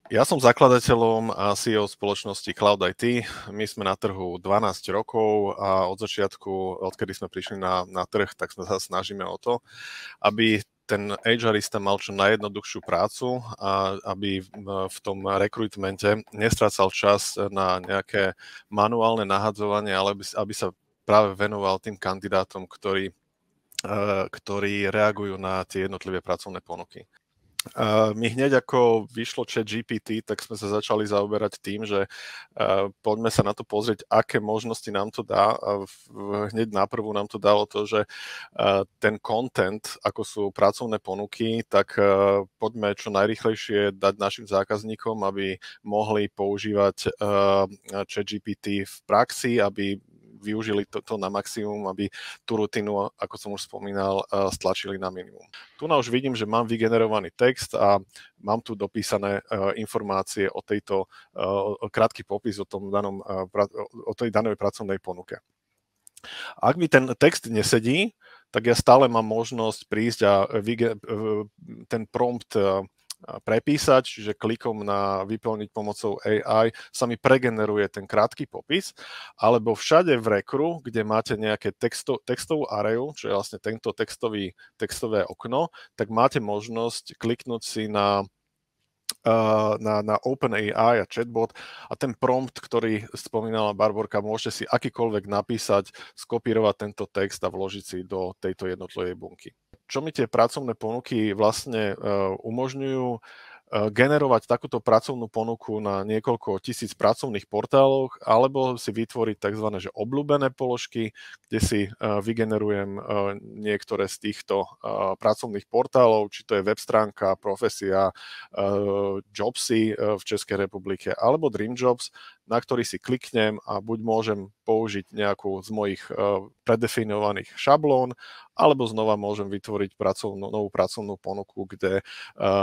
Ja som zakladateľom a CEO spoločnosti Cloud IT. My sme na trhu 12 rokov a od začiatku, odkedy sme prišli na trh, tak sme sa snažíme o to, aby ten HRista mal čo najjednoduchšiu prácu a aby v tom rekrutmente nestrácal čas na nejaké manuálne nahadzovanie, ale aby sa práve venoval tým kandidátom, ktorí reagujú na tie jednotlivé pracovné ponuky. My hneď ako vyšlo ChatGPT, tak sme sa začali zaoberať tým, že poďme sa na to pozrieť, aké možnosti nám to dá. A hneď naprvu nám to dalo to, že ten content, ako sú pracovné ponuky, tak poďme čo najrýchlejšie dať našim zákazníkom, aby mohli používať ChatGPT v praxi, aby využili to na maximum, aby tú rutinu, ako som už spomínal, stlačili na minimum. Tu už vidím, že mám vygenerovaný text a mám tu dopísané informácie o tejto, krátky popis o tej danej pracovnej ponuke. Ak mi ten text nesedí, tak ja stále mám možnosť prísť a ten prompt prepísať, čiže klikom na vyplniť pomocou AI sa mi pregeneruje ten krátky popis, alebo všade v Rekru, kde máte nejaké textovú areju, čo je vlastne tento textové okno, tak máte možnosť kliknúť si na OpenAI a chatbot a ten prompt, ktorý spomínala Barborka, môžete si akýkoľvek napísať, skopírovať tento text a vložiť si do tejto jednotlivej bunky. Čo mi tie pracovné ponuky vlastne umožňujú? Generovať takúto pracovnú ponuku na niekoľko tisíc pracovných portáloch alebo si vytvoriť tzv. Obľúbené položky, kde si vygenerujem niektoré z týchto pracovných portálov, či to je web stránka, profesia, Jobsy v Českej republike alebo Dream Jobs, na ktorý si kliknem a buď môžem použiť nejakú z mojich predefinovaných šablón, alebo znova môžem vytvoriť novú pracovnú ponuku, kde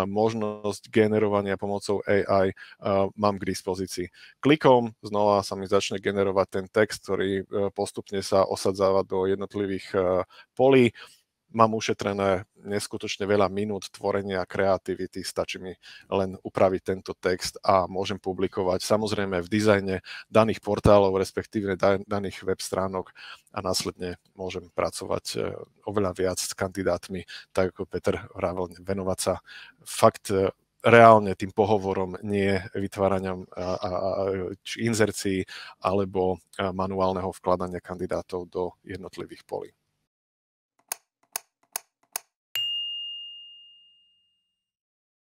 možnosť generovania pomocou AI mám k dispozícii. Klikom znova sa mi začne generovať ten text, ktorý postupne sa osadzáva do jednotlivých polí. Mám ušetrené neskutočne veľa minút tvorenia a kreativity, stačí mi len upraviť tento text a môžem publikovať samozrejme v dizajne daných portálov, respektíve daných web stránok a následne môžem pracovať oveľa viac s kandidátmi, tak ako Peter vravel, venovať sa fakt reálne tým pohovorom, nie vytváraniam či inzercií alebo manuálneho vkladania kandidátov do jednotlivých polí.